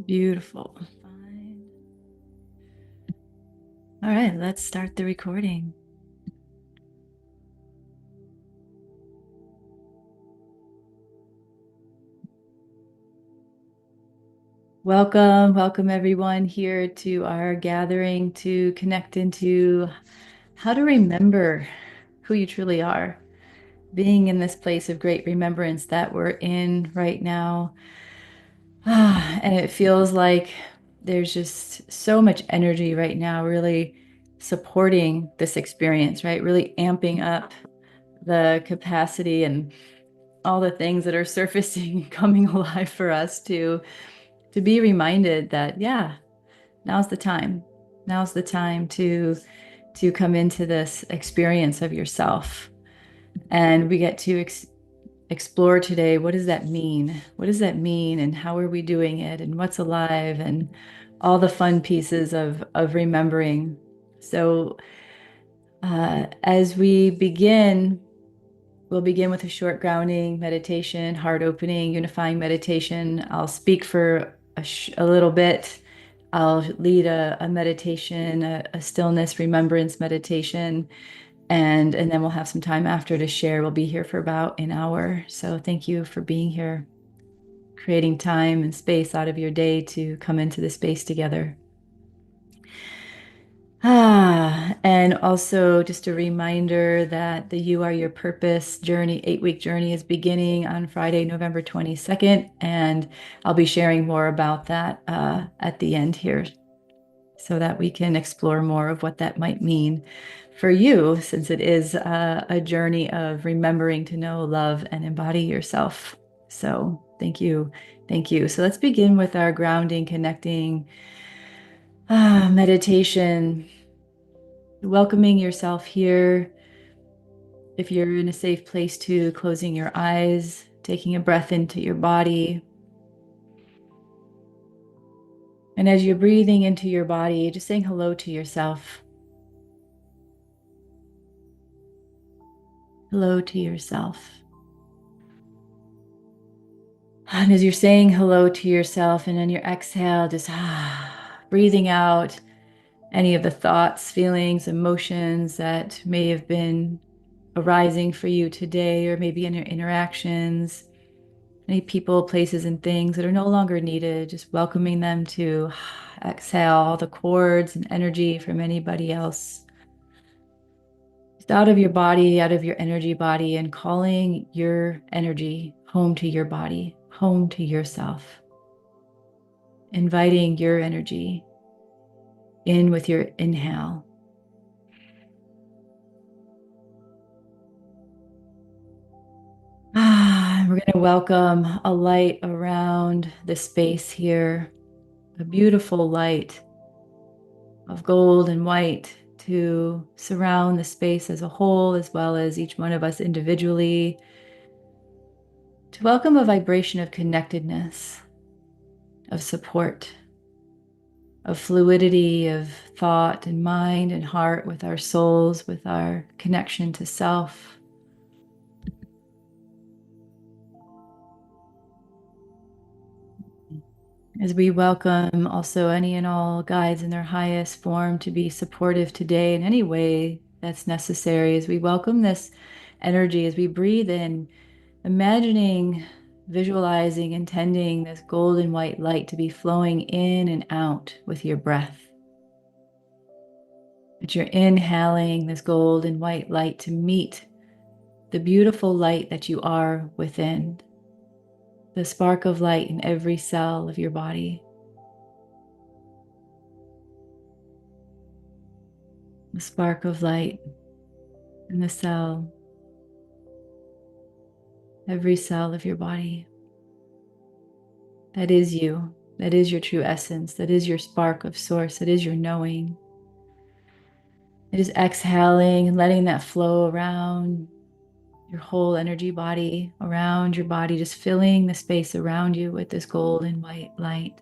Beautiful. Fine. All right, let's start the recording. Welcome everyone here to our gathering to connect into how to remember who you truly are. Being in this place of great remembrance that we're in right now. And it feels like there's just so much energy right now, really supporting this experience, right? Really amping up the capacity and all the things that are surfacing, coming alive for us to be reminded that, yeah, now's the time. Now's the time to come into this experience of yourself. And we get to explore today, what does that mean? What does that mean? And how are we doing it? And what's alive? And all the fun pieces of remembering. So as we begin, we'll begin with a short grounding meditation, heart opening, unifying meditation. I'll speak for a little bit. I'll lead a meditation, a stillness remembrance meditation, and then we'll have some time after to share. We'll be here for about an hour. So thank you for being here, creating time and space out of your day to come into the space together. And also just a reminder that the You Are Your Purpose journey, 8-week journey, is beginning on Friday, November 22nd. And I'll be sharing more about that at the end here so that we can explore more of what that might mean for you, since it is a journey of remembering to know, love, and embody yourself. So thank you. Thank you. So let's begin with our grounding, connecting meditation. Welcoming yourself here. If you're in a safe place to closing your eyes, taking a breath into your body. And as you're breathing into your body, just saying hello to yourself. Hello to yourself. And as you're saying hello to yourself, and on your exhale, just breathing out any of the thoughts, feelings, emotions that may have been arising for you today, or maybe in your interactions, any people, places, and things that are no longer needed, just welcoming them to exhale all the cords and energy from anybody else. Just out of your body, out of your energy body, and calling your energy home to your body, home to yourself. Inviting your energy in with your inhale. We're going to welcome a light around the space here, a beautiful light of gold and white to surround the space as a whole, as well as each one of us individually, to welcome a vibration of connectedness, of support, of fluidity, of thought and mind and heart with our souls, with our connection to self. As we welcome also any and all guides in their highest form to be supportive today in any way that's necessary, as we welcome this energy, as we breathe in, imagining, visualizing, intending this golden white light to be flowing in and out with your breath. That you're inhaling this golden white light to meet the beautiful light that you are within, the spark of light in every cell of your body. The spark of light in the cell, every cell of your body. That is you. That is your true essence. That is your spark of source. That is your knowing. It is exhaling and letting that flow around your whole energy body, around your body, just filling the space around you with this golden white light.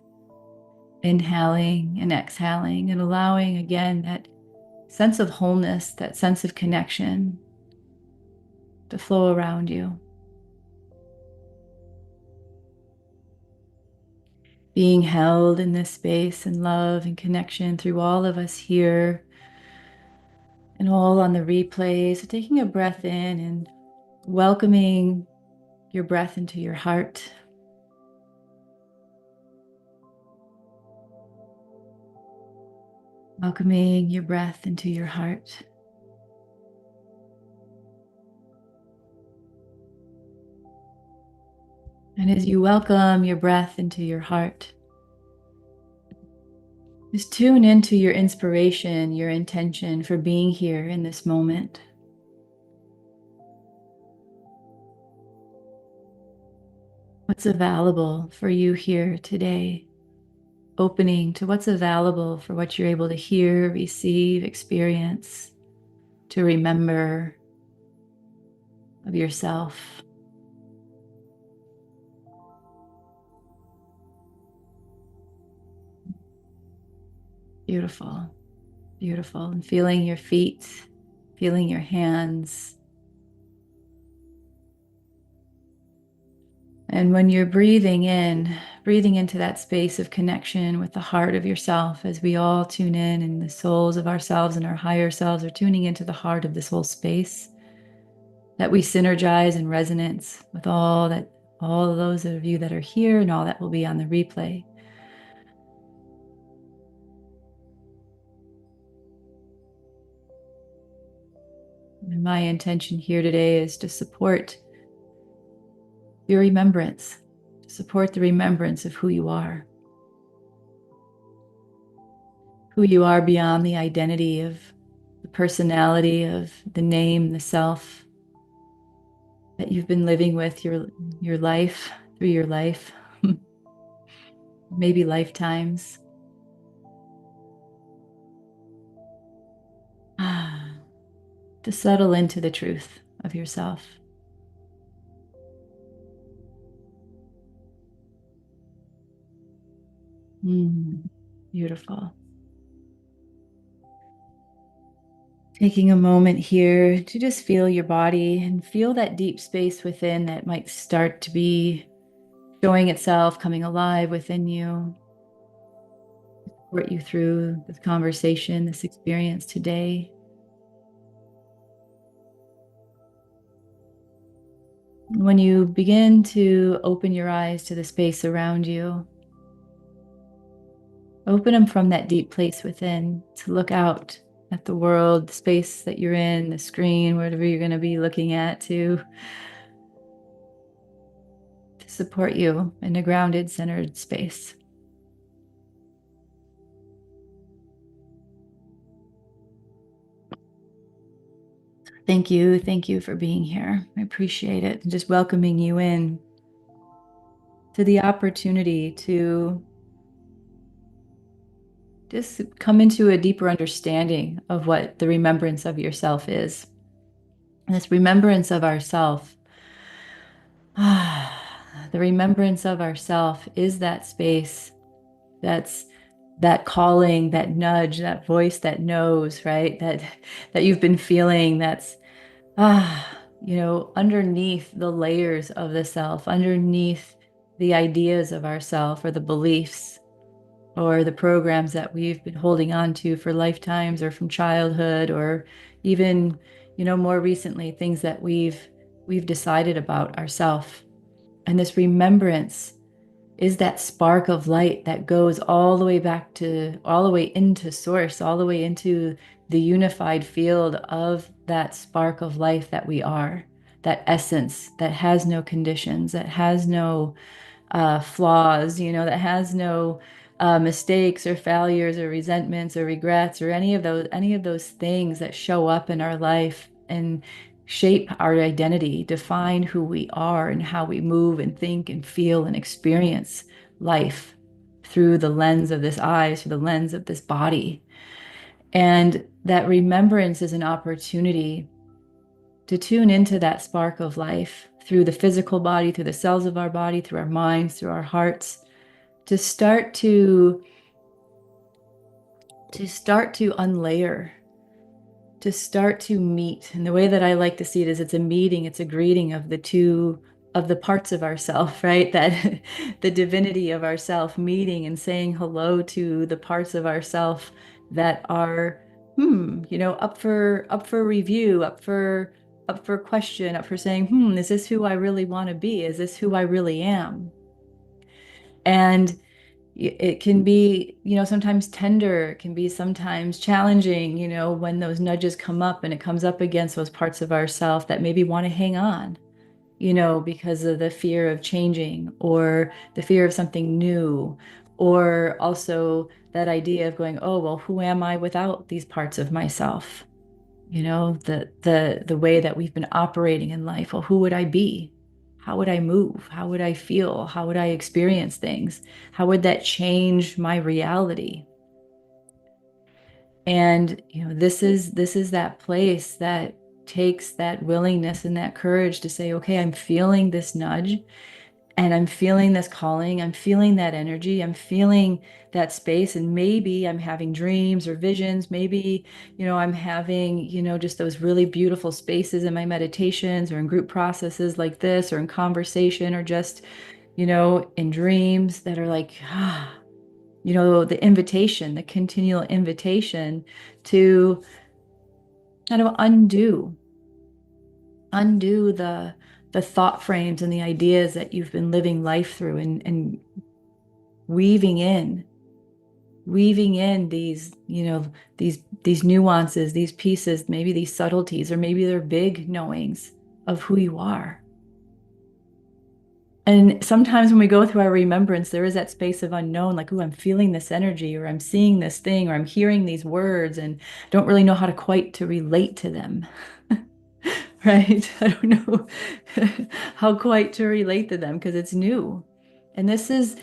Inhaling and exhaling and allowing again that sense of wholeness, that sense of connection to flow around you. being held in this space and love and connection through all of us here and all on the replay. So taking a breath in and welcoming your breath into your heart. Welcoming your breath into your heart. And as you welcome your breath into your heart, just tune into your inspiration, your intention for being here in this moment. What's available for you here today? Opening to what's available for what you're able to hear, receive, experience, to remember of yourself. Beautiful, beautiful. And feeling your feet, feeling your hands. And when you're breathing into that space of connection with the heart of yourself, as we all tune in and the souls of ourselves and our higher selves are tuning into the heart of this whole space, that we synergize in resonance with all of those of you that are here and all that will be on the replay. And my intention here today is to support your remembrance, to support the remembrance of who you are beyond the identity of the personality of the name, the self that you've been living with your life, through your life, maybe lifetimes. To settle into the truth of yourself. Beautiful. Taking a moment here to just feel your body and feel that deep space within that might start to be showing itself, coming alive within you. Support you through this conversation, this experience today. When you begin to open your eyes to the space around you, open them from that deep place within to look out at the world, the space that you're in, the screen, whatever you're going to be looking at, to support you in a grounded, centered space. Thank you for being here. I appreciate it. And just welcoming you in to the opportunity to just come into a deeper understanding of what the remembrance of yourself is. And this remembrance of ourself, the remembrance of ourself is that space, that's that calling, that nudge, that voice that knows, right? That you've been feeling, that's underneath the layers of the self, underneath the ideas of ourself or the beliefs or the programs that we've been holding on to for lifetimes or from childhood, or even, more recently, things that we've decided about ourself. And this remembrance is that spark of light that goes all the way into source, all the way into the unified field of that spark of life that we are, that essence that has no conditions, that has no flaws, that has no mistakes or failures or resentments or regrets or any of those things that show up in our life and shape our identity, define who we are and how we move and think and feel and experience life through the lens of this eyes, through the lens of this body. And that remembrance is an opportunity to tune into that spark of life through the physical body, through the cells of our body, through our minds, through our hearts, to start to unlayer, to start to meet. And the way that I like to see it is it's a meeting, it's a greeting of the two of the parts of ourself, right? That the divinity of ourself meeting and saying hello to the parts of ourself that are, up for review, up for question, up for saying, is this who I really want to be? Is this who I really am? And it can be, sometimes tender, it can be sometimes challenging, when those nudges come up and it comes up against those parts of ourself that maybe want to hang on, because of the fear of changing or the fear of something new, or also that idea of going, oh, well, who am I without these parts of myself? The way that we've been operating in life. Well, who would I be? How would I move? How would I feel? How would I experience things? How would that change my reality? And this is that place that takes that willingness and that courage to say, okay, I'm feeling this nudge and I'm feeling this calling, I'm feeling that energy, I'm feeling that space, and maybe I'm having dreams or visions, maybe, I'm having, just those really beautiful spaces in my meditations or in group processes like this, or in conversation, or just, in dreams that are like, the invitation, the continual invitation to kind of undo the thought frames and the ideas that you've been living life through, and weaving in these, these nuances, these pieces, maybe these subtleties, or maybe they're big knowings of who you are. And sometimes when we go through our remembrance, there is that space of unknown, like, oh, I'm feeling this energy, or I'm seeing this thing, or I'm hearing these words and don't really know how to quite to relate to them. Right? I don't know how quite to relate to them because it's new. And this is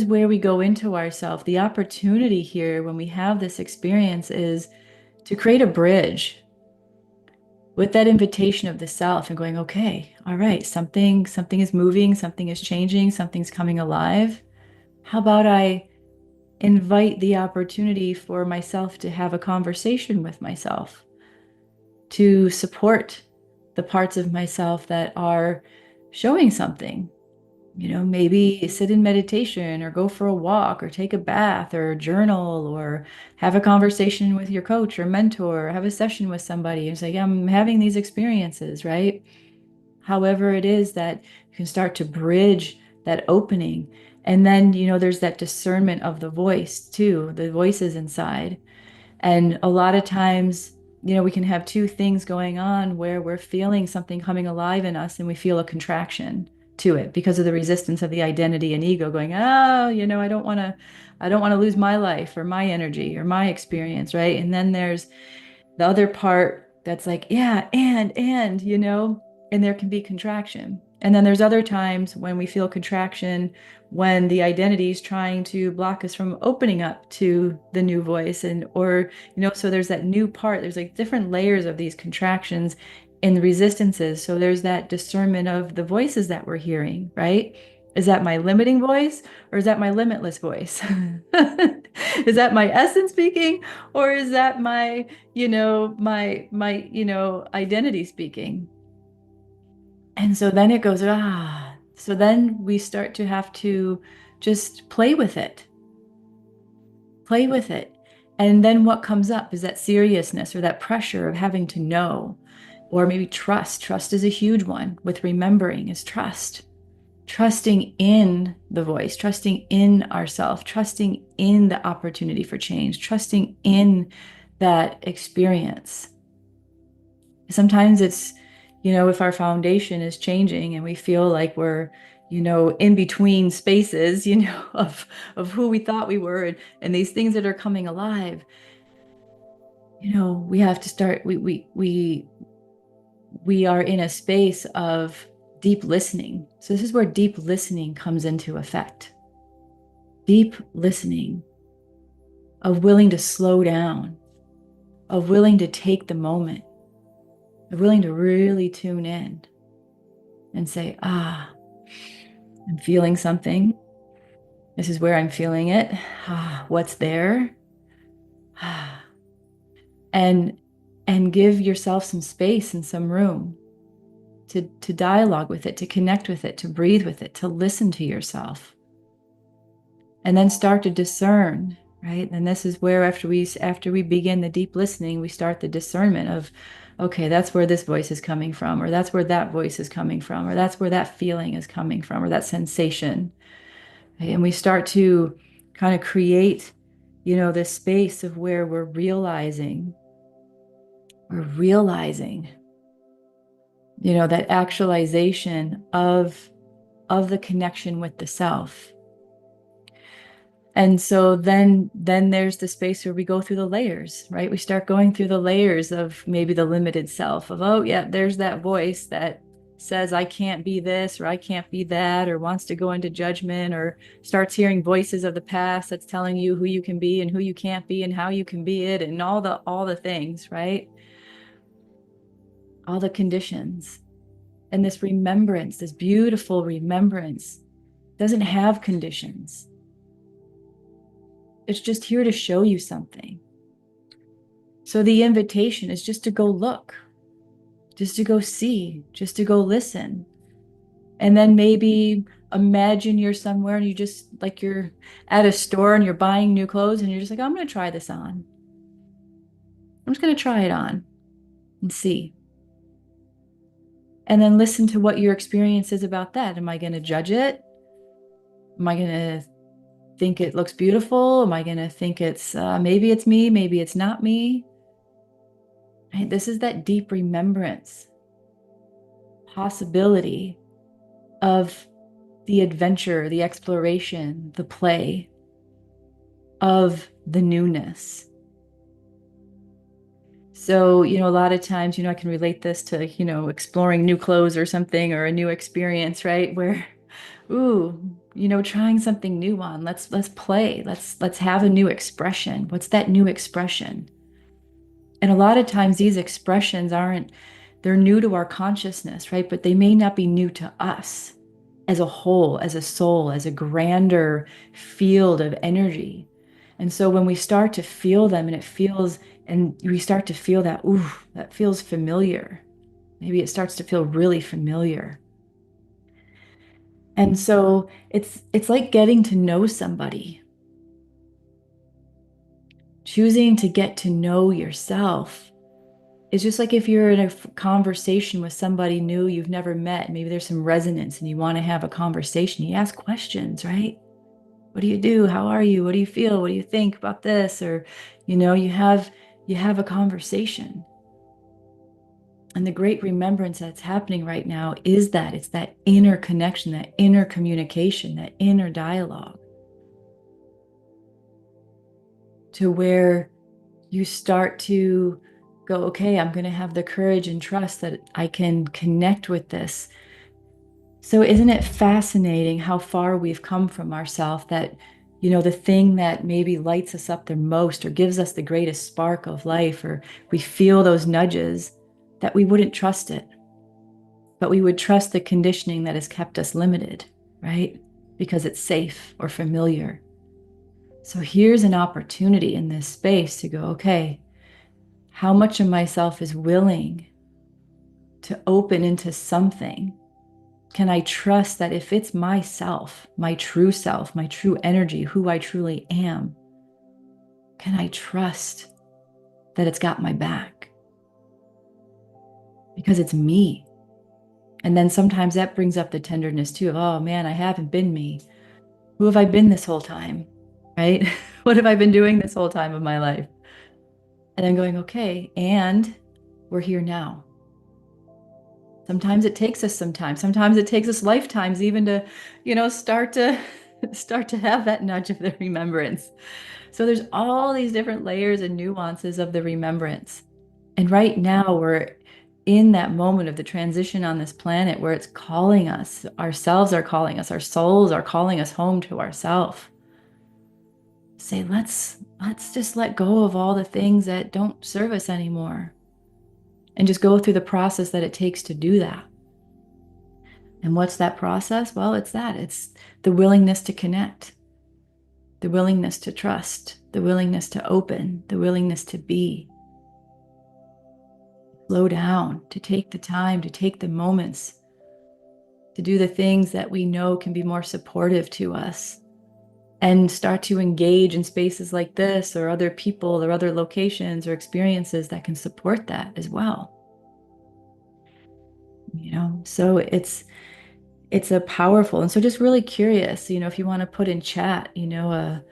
where we go into ourself. The opportunity here when we have this experience is to create a bridge with that invitation of the self and going, okay, all right, something is moving, something is changing, something's coming alive. How about I invite the opportunity for myself to have a conversation with myself, to support the parts of myself that are showing something. Maybe sit in meditation, or go for a walk, or take a bath, or journal, or have a conversation with your coach or mentor, or have a session with somebody. It's like, I'm having these experiences, right? However it is that you can start to bridge that opening. And then, there's that discernment of the voice too, the voices inside. And a lot of times, we can have two things going on where we're feeling something coming alive in us and we feel a contraction to it because of the resistance of the identity and ego going, oh, I don't want to lose my life or my energy or my experience, right? And then there's the other part that's like, yeah, and there can be contraction. And then there's other times when we feel contraction when the identity is trying to block us from opening up to the new voice, and or so there's that new part. There's like different layers of these contractions and the resistances. So there's that discernment of the voices that we're hearing, right? Is that my limiting voice, or is that my limitless voice? Is that my essence speaking, or is that my identity speaking? And so then it goes, so then we start to have to just play with it. Play with it. And then what comes up is that seriousness or that pressure of having to know, or maybe trust. Trust is a huge one with remembering, is trust. Trusting in the voice, trusting in ourselves, trusting in the opportunity for change, trusting in that experience. Sometimes it's, if our foundation is changing and we feel like we're, in between spaces, of who we thought we were, and these things that are coming alive, we have to start, we are in a space of deep listening. So this is where deep listening comes into effect. Deep listening, of willing to slow down, of willing to take the moment, of willing to really tune in and say, I'm feeling something. This is where I'm feeling it. What's there? And give yourself some space and some room to dialogue with it, to connect with it, to breathe with it, to listen to yourself. And then start to discern, right? And this is where after we begin the deep listening, we start the discernment of, okay, that's where this voice is coming from, or that's where that voice is coming from, or that's where that feeling is coming from, or that sensation. Okay? And we start to kind of create, this space of where we're realizing, that actualization of the connection with the self. And so then there's the space where we go through the layers, right? We start going through the layers of maybe the limited self of, oh yeah, there's that voice that says I can't be this, or I can't be that, or wants to go into judgment, or starts hearing voices of the past that's telling you who you can be and who you can't be and how you can be it, and all the things, right? All the conditions. And this remembrance, this beautiful remembrance, doesn't have conditions. It's just here to show you something. So the invitation is just to go look, just to go see, just to go listen. And then maybe imagine you're somewhere and you just, like, you're at a store and you're buying new clothes and you're just like, I'm going to try this on. I'm just going to try it on and see. And then listen to what your experience is about that. Am I going to judge it? Am I going to think it looks beautiful? Am I going to think it's maybe it's me, maybe it's not me? Right? This is that deep remembrance possibility of the adventure, the exploration, the play of the newness. So, a lot of times, I can relate this to, exploring new clothes or something, or a new experience, right? Where, ooh, trying something new on. Let's play. Let's have a new expression. What's that new expression? And a lot of times these expressions they're new to our consciousness, right? But they may not be new to us as a whole, as a soul, as a grander field of energy. And so when we start to feel them and we start to feel that, ooh, that feels familiar. Maybe it starts to feel really familiar. And so it's like getting to know somebody. Choosing to get to know yourself. It's just like if you're in a conversation with somebody new you've never met, maybe there's some resonance and you want to have a conversation, you ask questions, right? What do you do? How are you? What do you feel? What do you think about this? Or, you have a conversation. And the great remembrance that's happening right now is that it's that inner connection, that inner communication, that inner dialogue, to where you start to go, okay, I'm going to have the courage and trust that I can connect with this. So isn't it fascinating how far we've come from ourselves, that, the thing that maybe lights us up the most or gives us the greatest spark of life, or we feel those nudges, that we wouldn't trust it, but we would trust the conditioning that has kept us limited, right? Because it's safe or familiar. So here's an opportunity in this space to go, okay, how much of myself is willing to open into something? Can I trust that if it's myself, my true self, my true energy, who I truly am, can I trust that it's got my back? Because it's me. And then sometimes that brings up the tenderness too of, oh man, I haven't been me. Who have I been this whole time? Right? What have I been doing this whole time of my life? And then going, okay, and we're here now. Sometimes it takes us some time. Sometimes it takes us lifetimes even to, start to have that nudge of the remembrance. So there's all these different layers and nuances of the remembrance. And right now we're in that moment of the transition on this planet where it's calling us, ourselves are calling us, our souls are calling us home to ourselves. Say, let's just let go of all the things that don't serve us anymore, and just go through the process that it takes to do that. And what's that process? Well, it's the willingness to connect, the willingness to trust, the willingness to open, the willingness to be. slow down, to take the time, to take the moments, to do the things that we know can be more supportive to us, and start to engage in spaces like this or other people or other locations or experiences that can support that as well. So it's a powerful, and so just really curious, if you want to put in chat, a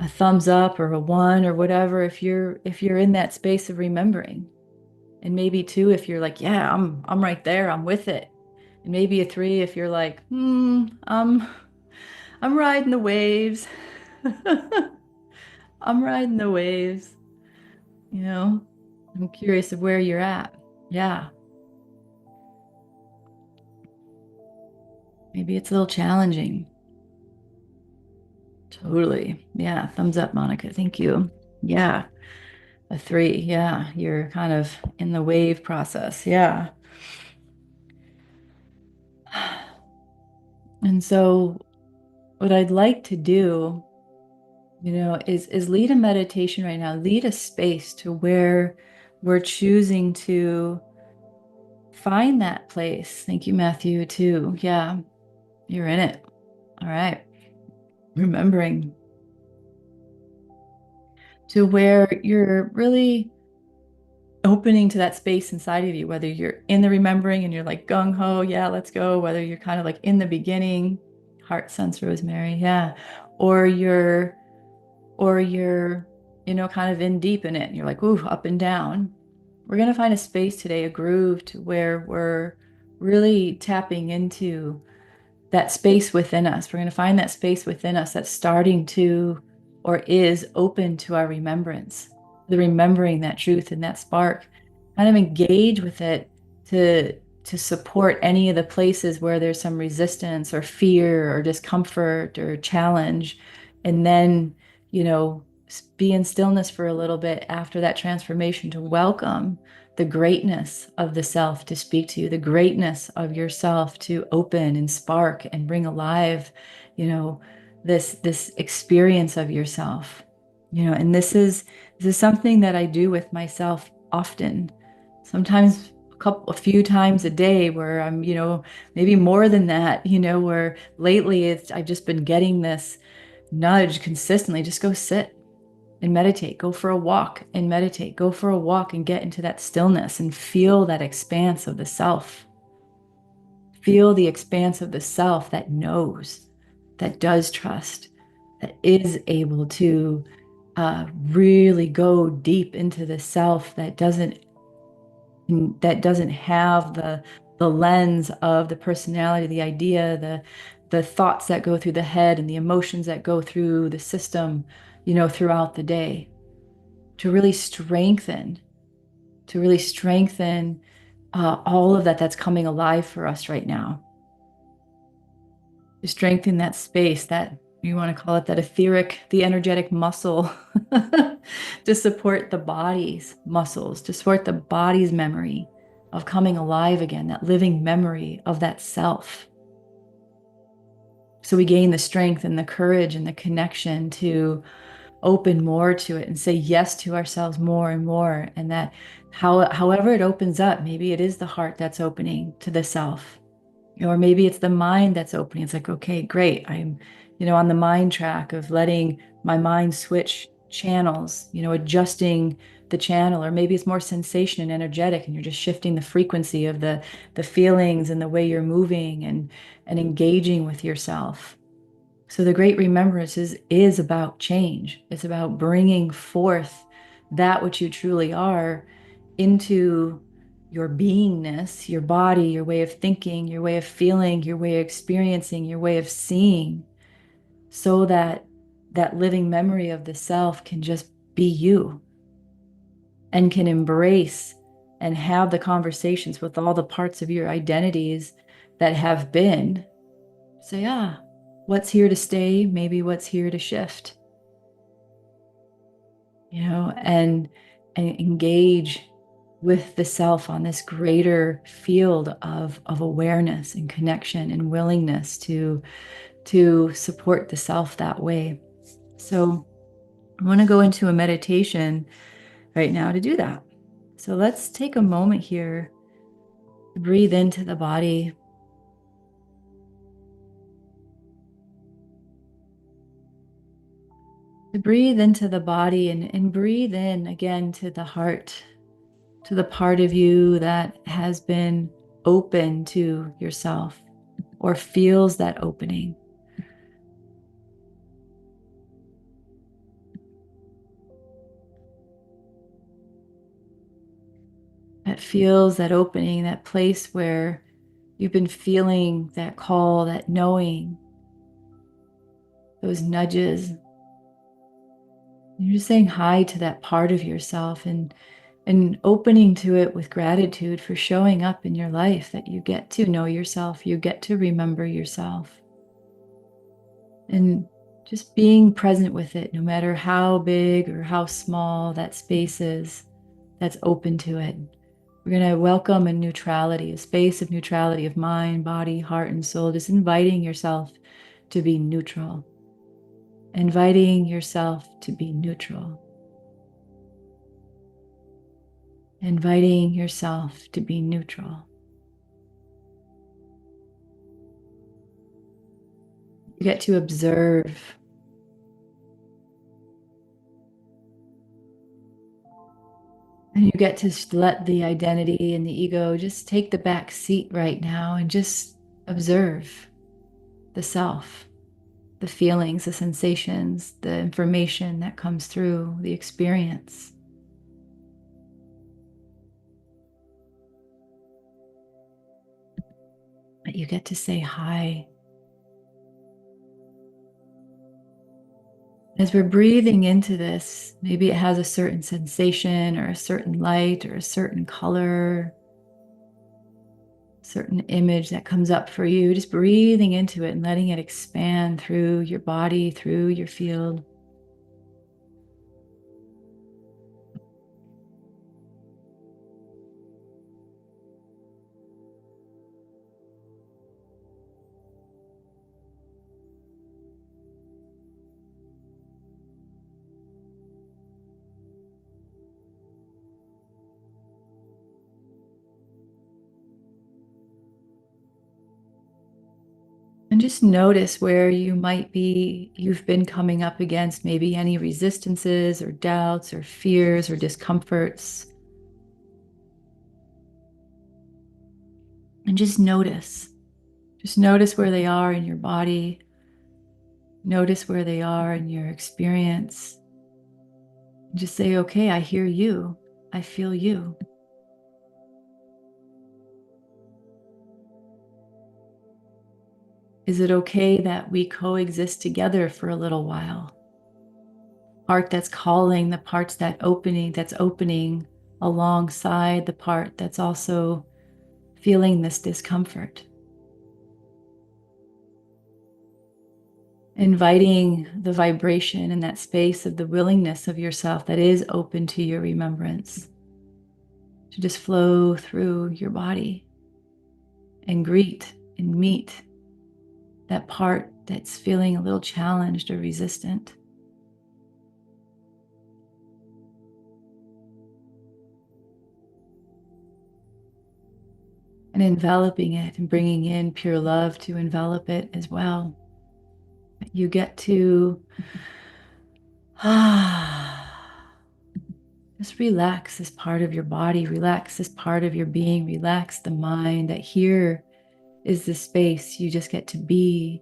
thumbs up or a one or whatever, if you're in that space of remembering. And maybe two if you're like, yeah, I'm right there, I'm with it. And maybe a three if you're like, I'm riding the waves. I'm riding the waves. I'm curious of where you're at. Yeah. Maybe it's a little challenging. Totally. Yeah. Thumbs up, Monica. Thank you. Yeah. A three. Yeah. You're kind of in the wave process. Yeah. And so what I'd like to do, is lead a meditation right now, lead a space to where we're choosing to find that place. Thank you, Matthew, too. Yeah. You're in it. All right. Remembering to where you're really opening to that space inside of you, whether you're in the remembering and you're like gung ho, yeah, let's go, whether you're kind of like in the beginning, heart sense, Rosemary, yeah, or you're kind of in deep in it and you're like, ooh, up and down. We're going to find a space today, a groove to where we're really tapping into that space within us. We're going to find that space within us that's starting to or is open to our remembrance, the remembering that truth and that spark, kind of engage with it to support any of the places where there's some resistance or fear or discomfort or challenge. And then, be in stillness for a little bit after that transformation to welcome the greatness of the self to speak to you, the greatness of yourself to open and spark and bring alive, this experience of yourself. And this is something that I do with myself often. Sometimes a few times a day where I'm, maybe more than that, where lately I've just been getting this nudge consistently, just go sit and meditate, go for a walk and meditate, go for a walk and get into that stillness and feel that expanse of the self. Feel the expanse of the self that knows, that does trust, that is able to really go deep into the self that doesn't have the lens of the personality, the idea, the thoughts that go through the head and the emotions that go through the system, throughout the day, to really strengthen all of that's coming alive for us right now. To strengthen that space, that you want to call it that etheric, the energetic muscle, to support the body's muscles, to support the body's memory of coming alive again, that living memory of that self. So we gain the strength and the courage and the connection to open more to it and say yes to ourselves more and more. And that however it opens up, maybe it is the heart that's opening to the self, or maybe it's the mind that's opening. It's like, okay, great. I'm, on the mind track of letting my mind switch channels, adjusting the channel, or maybe it's more sensation and energetic, and you're just shifting the frequency of the feelings and the way you're moving and engaging with yourself. So the great remembrance is about change. It's about bringing forth that which you truly are into your beingness, your body, your way of thinking, your way of feeling, your way of experiencing, your way of seeing, so that that living memory of the self can just be you and can embrace and have the conversations with all the parts of your identities that have been. Say, what's here to stay, maybe what's here to shift, and engage with the self on this greater field of awareness and connection and willingness to support the self that way. So I want to go into a meditation right now to do that. So let's take a moment here to breathe into the body. To breathe into the body and breathe in again to the heart, to the part of you that has been open to yourself or feels that opening. That feels that opening, that place where you've been feeling that call, that knowing, those nudges. You're just saying hi to that part of yourself and opening to it with gratitude for showing up in your life, that you get to know yourself, you get to remember yourself. And just being present with it, no matter how big or how small that space is that's open to it. We're going to welcome a neutrality, a space of neutrality of mind, body, heart, and soul, just inviting yourself to be neutral. Inviting yourself to be neutral. Inviting yourself to be neutral. You get to observe. And you get to let the identity and the ego just take the back seat right now and just observe the self, the feelings, the sensations, the information that comes through, the experience. But you get to say hi. As we're breathing into this, maybe it has a certain sensation or a certain light or a certain color, certain image that comes up for you, just breathing into it and letting it expand through your body, through your field. And just notice where you've been coming up against maybe any resistances or doubts or fears or discomforts. And just notice. Just notice where they are in your body. Notice where they are in your experience. And just say, okay, I hear you. I feel you. Is it okay that we coexist together for a little while? Part that's calling, the parts that's opening alongside the part that's also feeling this discomfort. Inviting the vibration in that space of the willingness of yourself that is open to your remembrance to just flow through your body and greet and meet that part that's feeling a little challenged or resistant. And enveloping it and bringing in pure love to envelop it as well. You get to just relax this part of your body, relax this part of your being, relax the mind, that here is the space you just get to be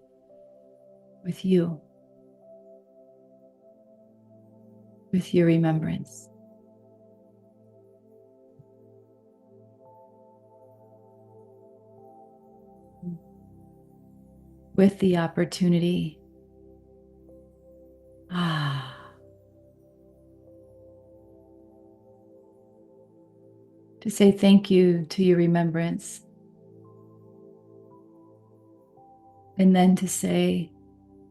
with you, with your remembrance. With the opportunity to say thank you to your remembrance, and then to say,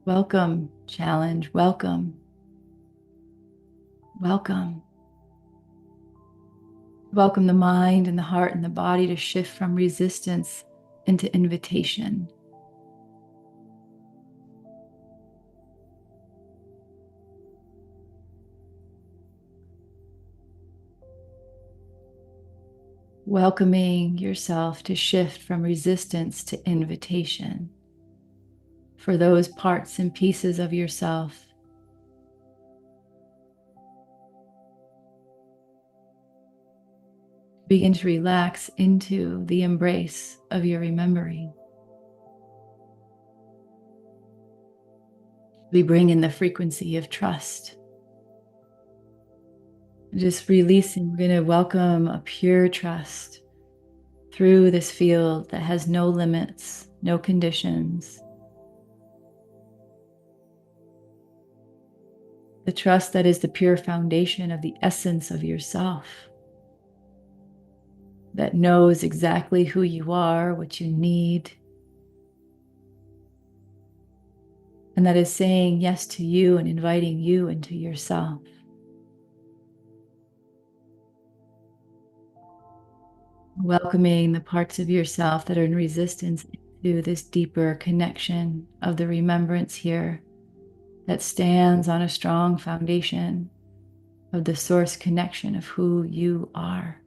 welcome, challenge, welcome, welcome. Welcome the mind and the heart and the body to shift from resistance into invitation. welcoming yourself to shift from resistance to invitation for those parts and pieces of yourself begin to relax into the embrace of your remembering. We bring in the frequency of trust. Just releasing, we're going to welcome a pure trust through this field that has no limits, no conditions. The trust that is the pure foundation of the essence of yourself, that knows exactly who you are, what you need, and that is saying yes to you and inviting you into yourself. Welcoming the parts of yourself that are in resistance to this deeper connection of the remembrance here that stands on a strong foundation of the source connection of who you are,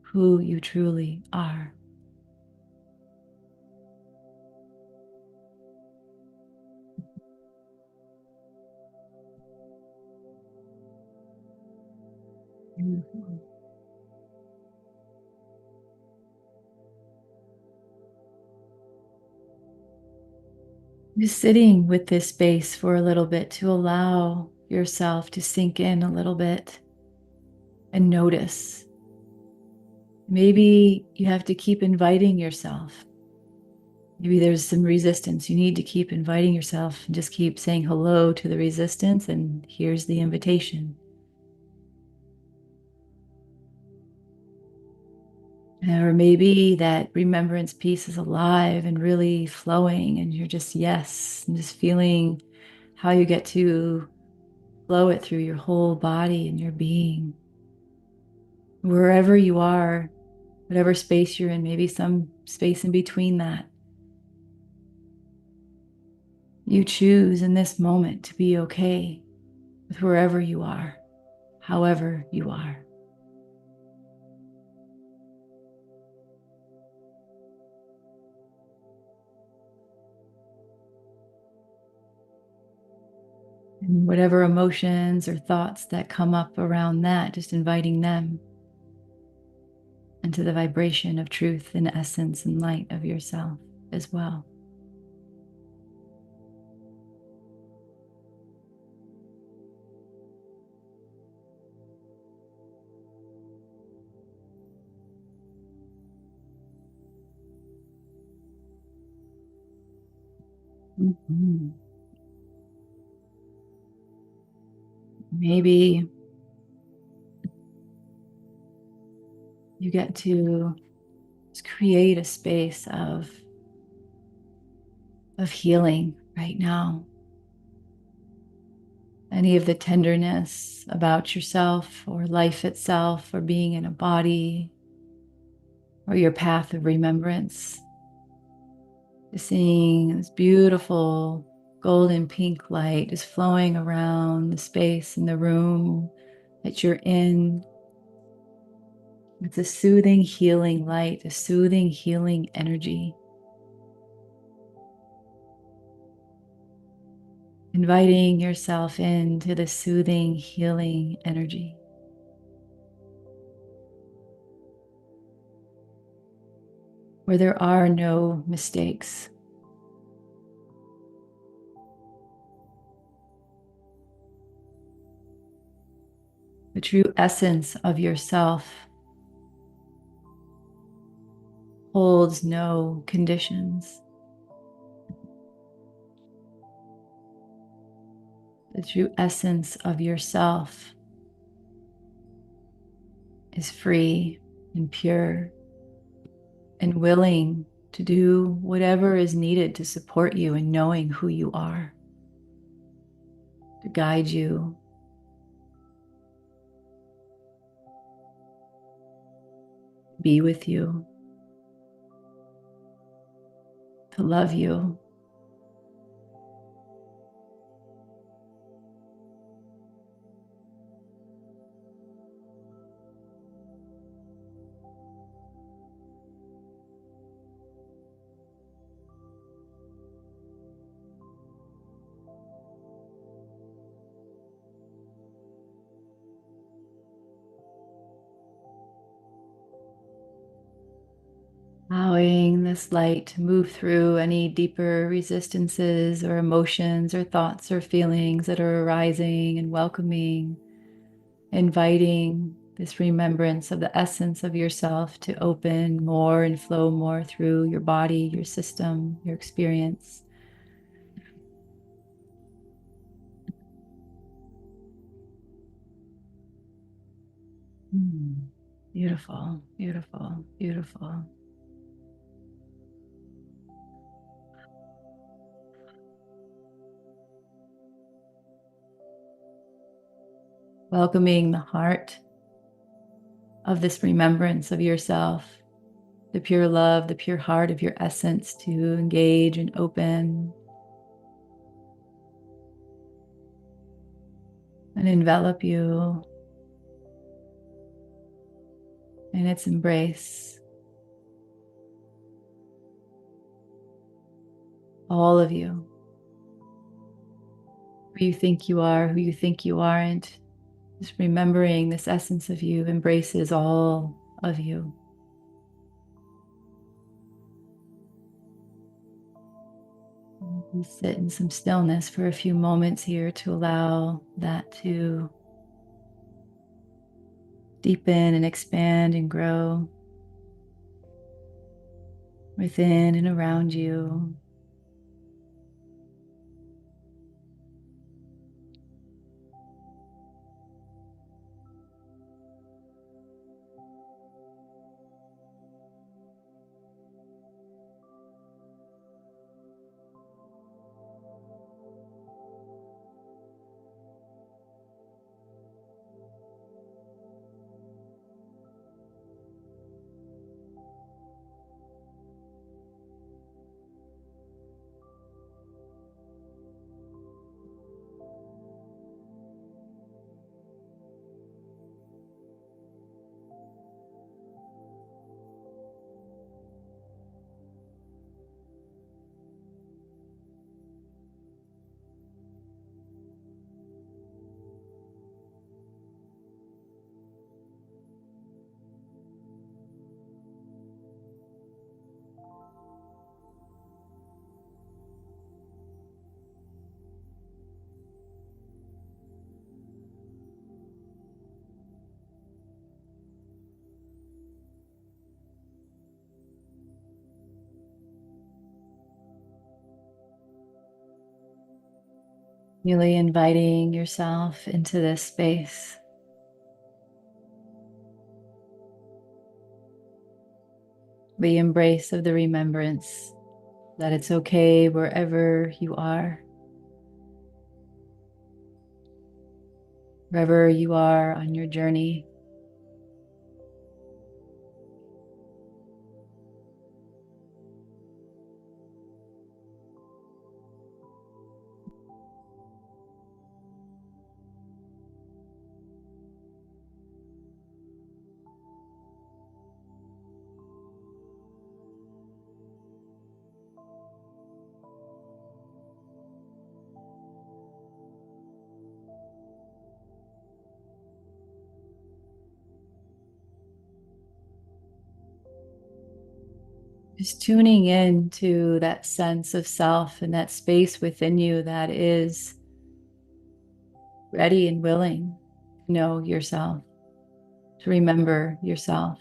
who you truly are. Mhm. Just sitting with this space for a little bit to allow yourself to sink in a little bit and notice. Maybe you have to keep inviting yourself. Maybe there's some resistance. You need to keep inviting yourself and just keep saying hello to the resistance, and here's the invitation. Or maybe that remembrance piece is alive and really flowing, and you're just yes, and just feeling how you get to flow it through your whole body and your being. Wherever you are, whatever space you're in, maybe some space in between that. You choose in this moment to be okay with wherever you are, however you are. And whatever emotions or thoughts that come up around that, just inviting them into the vibration of truth and essence and light of yourself as well. Mhm. Maybe you get to just create a space of healing right now. Any of the tenderness about yourself or life itself or being in a body or your path of remembrance. Just seeing this beautiful golden pink light just flowing around the space in the room that you're in. It's a soothing, healing light, a soothing, healing energy. Inviting yourself into the soothing, healing energy. Where there are no mistakes. The true essence of yourself holds no conditions. The true essence of yourself is free and pure and willing to do whatever is needed to support you in knowing who you are, to guide you, be with you, to love you. Allowing this light to move through any deeper resistances or emotions or thoughts or feelings that are arising, and welcoming, inviting this remembrance of the essence of yourself to open more and flow more through your body, your system, your experience. Mm. Beautiful, beautiful, beautiful. Welcoming the heart of this remembrance of yourself, the pure love, the pure heart of your essence to engage and open and envelop you in its embrace. All of you, who you think you are, who you think you aren't, just remembering this essence of you embraces all of you. We sit in some stillness for a few moments here to allow that to deepen and expand and grow within and around you. Really inviting yourself into this space. The embrace of the remembrance that it's okay wherever you are, wherever you are on your journey. Just tuning in to that sense of self and that space within you that is ready and willing to know yourself, to remember yourself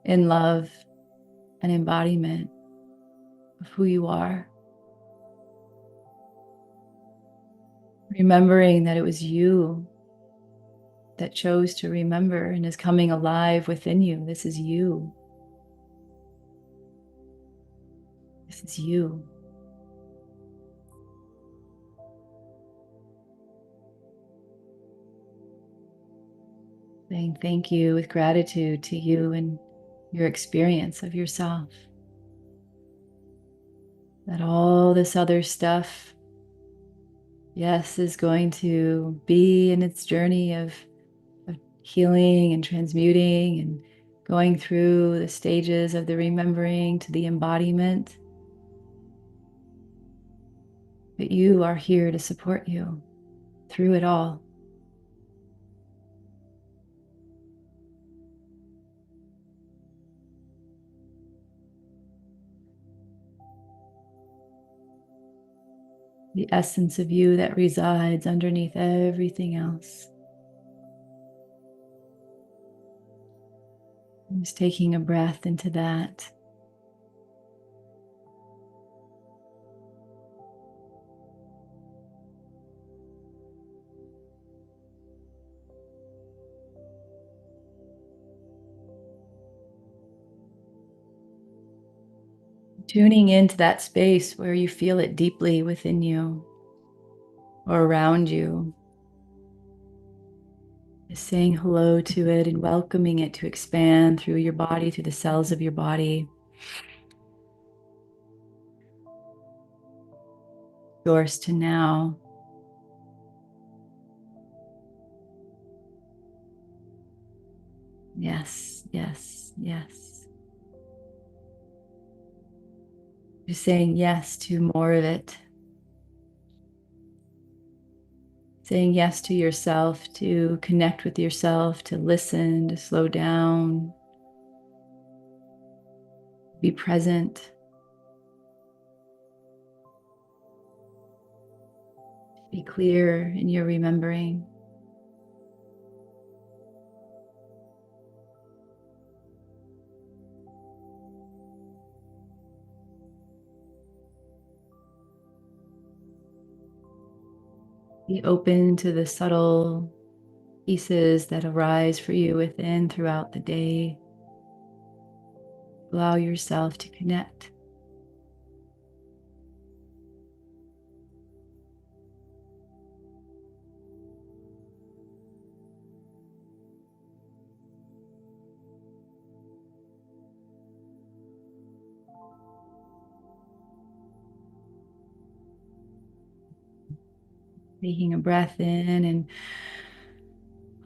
in love and embodiment of who you are. Remembering that it was you that chose to remember and is coming alive within you. This is you. This is you. Saying thank you with gratitude to you and your experience of yourself. That all this other stuff, yes, is going to be in its journey of healing and transmuting and going through the stages of the remembering to the embodiment. But you are here to support you through it all. the essence of you that resides underneath everything else. Just taking a breath into that. Tuning into that space where you feel it deeply within you or around you. Just saying hello to it and welcoming it to expand through your body, through the cells of your body. Yours to now. Yes, yes, yes. Just saying yes to more of it. Saying yes to yourself, to connect with yourself, to listen, to slow down, be present, be clear in your remembering. Be open to the subtle pieces that arise for you within throughout the day. Allow yourself to connect. Taking a breath in and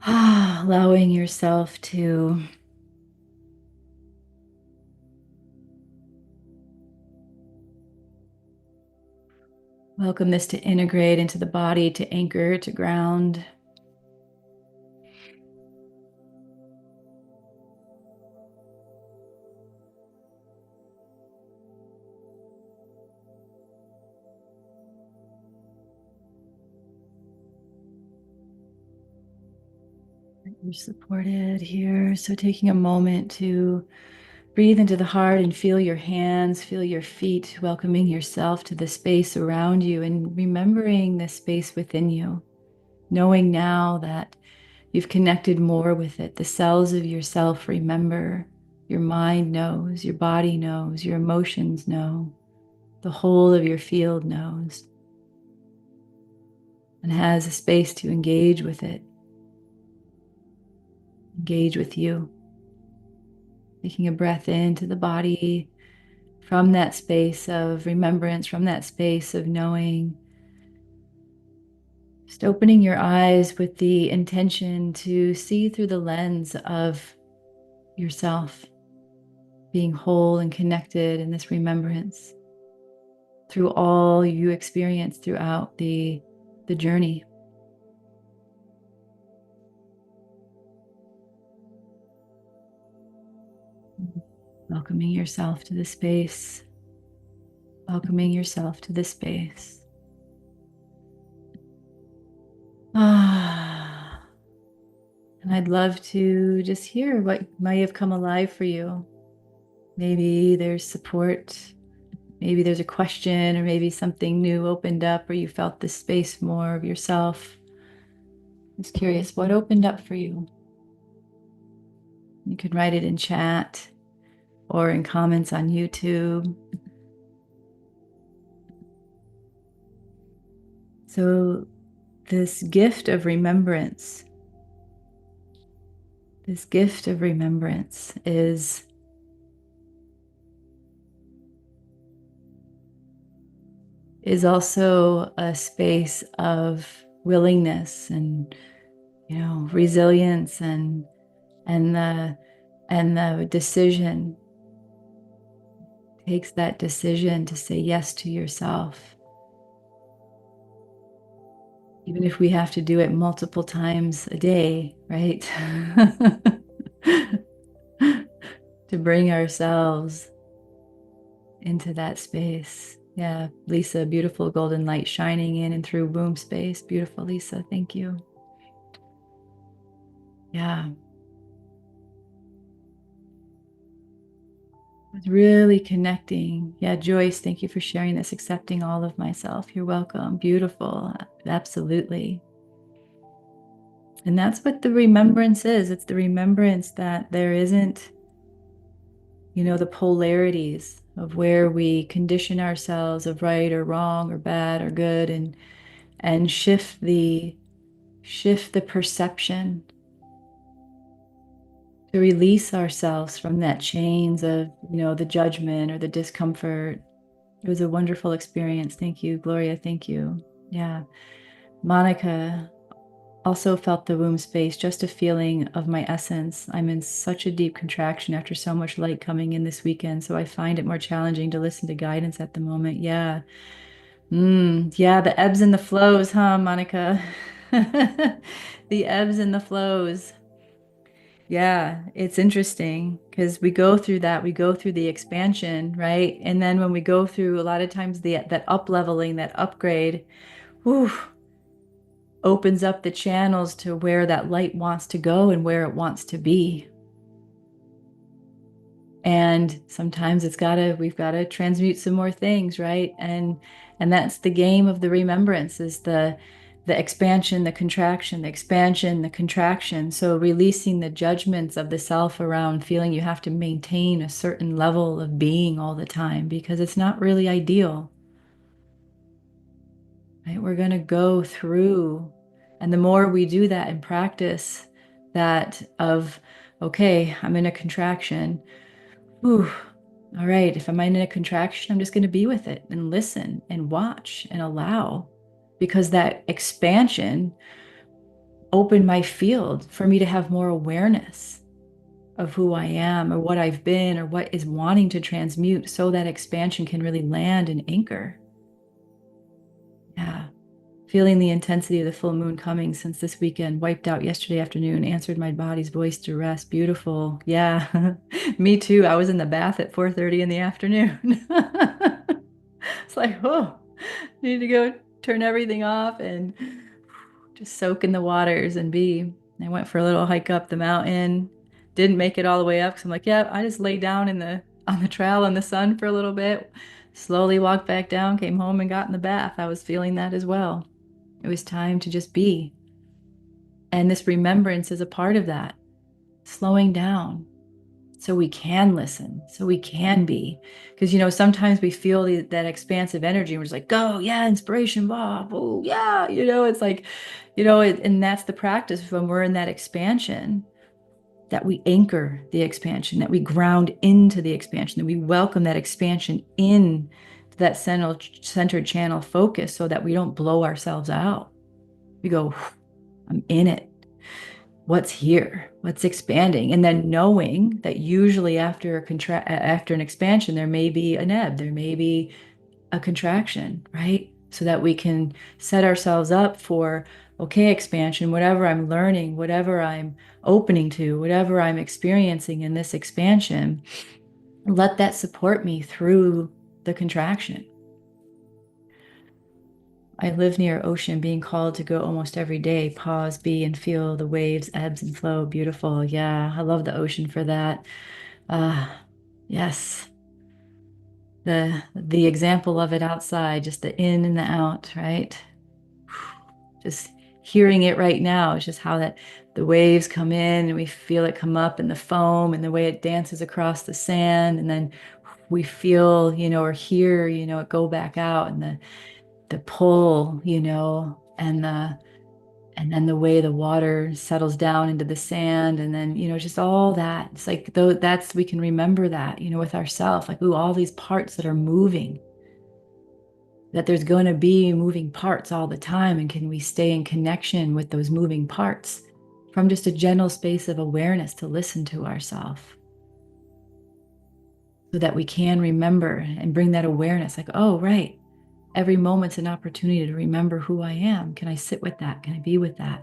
allowing yourself to welcome this to integrate into the body, to anchor, to ground. You're supported here. So taking a moment to breathe into the heart and feel your hands, feel your feet, welcoming yourself to the space around you and remembering the space within you, knowing now that you've connected more with it. The cells of yourself remember, your mind knows, your body knows, your emotions know, the whole of your field knows, and has a space to engage with it, engage with you. Taking a breath into the body from that space of remembrance, from that space of knowing. Just opening your eyes with the intention to see through the lens of yourself, being whole and connected in this remembrance through all you experience throughout the journey. Welcoming yourself to the space, welcoming yourself to the space. And I'd love to just hear what might have come alive for you. Maybe there's support, maybe there's a question, or maybe something new opened up, or you felt the space more of yourself. Just curious, what opened up for you? You could write it in chat or in comments on YouTube. So this gift of remembrance, is also a space of willingness and resilience and the decision. Takes that decision to say yes to yourself, even if we have to do it multiple times a day, right? To bring ourselves into that space, Yeah, Lisa, beautiful golden light shining in and through womb space. Beautiful, Lisa. Thank you. Yeah, it's really connecting. Yeah, Joyce, thank you for sharing this, accepting all of myself. You're welcome. Beautiful. Absolutely. And that's what the remembrance is. It's the remembrance that there isn't, the polarities of where we condition ourselves of right or wrong or bad or good, and shift the perception to release ourselves from that chains of, the judgment or the discomfort. It was a wonderful experience. Thank you, Gloria. Thank you. Yeah. Monica also felt the womb space, just a feeling of my essence. I'm in such a deep contraction after so much light coming in this weekend. So I find it more challenging to listen to guidance at the moment. Yeah. Yeah, the ebbs and the flows, huh, Monica? The ebbs and the flows. Yeah, it's interesting because we go through that, we go through the expansion, right? And then when we go through a lot of times that up leveling, that upgrade, whew, opens up the channels to where that light wants to go and where it wants to be. And sometimes we've got to transmute some more things, right? And that's the game of the remembrance, is the expansion, the contraction, the expansion, the contraction. So releasing the judgments of the self around feeling you have to maintain a certain level of being all the time, because it's not really ideal, right? We're going to go through, and the more we do that and practice that of, okay, I'm in a contraction. Ooh, all right, if I'm in a contraction, I'm just going to be with it and listen and watch and allow, because that expansion opened my field for me to have more awareness of who I am or what I've been or what is wanting to transmute, so that expansion can really land and anchor. Yeah. Feeling the intensity of the full moon coming since this weekend, wiped out yesterday afternoon, answered my body's voice to rest. Beautiful. Yeah. Me too. I was in the bath at 4:30 in the afternoon. It's like, oh, need to go turn everything off and just soak in the waters and be. I went for a little hike up the mountain. Didn't make it all the way up because I'm like, yeah, I just laid down on the trail in the sun for a little bit. Slowly walked back down, came home and got in the bath. I was feeling that as well. It was time to just be. And this remembrance is a part of that, slowing down so we can listen, so we can be. Because, sometimes we feel that expansive energy and we're just like, go, yeah, inspiration, blah, oh, yeah. It's like, and that's the practice when we're in that expansion, that we anchor the expansion, that we ground into the expansion, that we welcome that expansion in to that centered channel focus, so that we don't blow ourselves out. We go, I'm in it. What's here? What's expanding? And then knowing that usually after after an expansion, there may be an ebb, there may be a contraction, right? So that we can set ourselves up for, okay, expansion, whatever I'm learning, whatever I'm opening to, whatever I'm experiencing in this expansion, let that support me through the contraction. I live near ocean, being called to go almost every day, pause, be, and feel the waves, ebbs and flow. Beautiful. Yeah, I love the ocean for that. Uh, yes. The example of it outside, just the in and the out, right? Just hearing it right now is just how that the waves come in and we feel it come up, and the foam and the way it dances across the sand, and then we feel, or hear, it go back out, and the pull, and then the way the water settles down into the sand, and then, just all that. It's like, though, that's, we can remember that, with ourselves, like, ooh, all these parts that are moving, that there's going to be moving parts all the time. And can we stay in connection with those moving parts from just a gentle space of awareness to listen to ourselves, so that we can remember and bring that awareness, like, oh, right. Every moment's an opportunity to remember who I am. Can I sit with that? Can I be with that?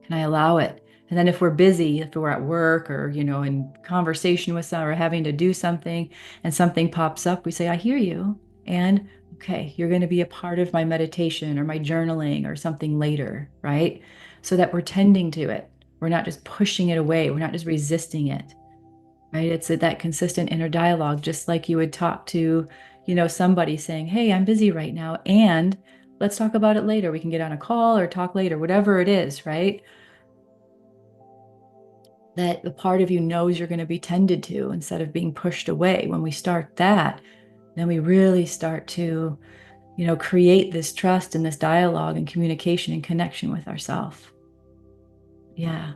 Can I allow it? And then if we're busy, if we're at work or, in conversation with someone or having to do something, and something pops up, we say, I hear you. And Okay, you're going to be a part of my meditation or my journaling or something later, right? So that we're tending to it. We're not just pushing it away. We're not just resisting it, right? It's that consistent inner dialogue, just like you would talk to, somebody saying, hey, I'm busy right now. And let's talk about it later. We can get on a call or talk later, whatever it is, right? That the part of you knows you're going to be tended to instead of being pushed away. When we start that, then we really start to create this trust and this dialogue and communication and connection with ourselves. Yeah.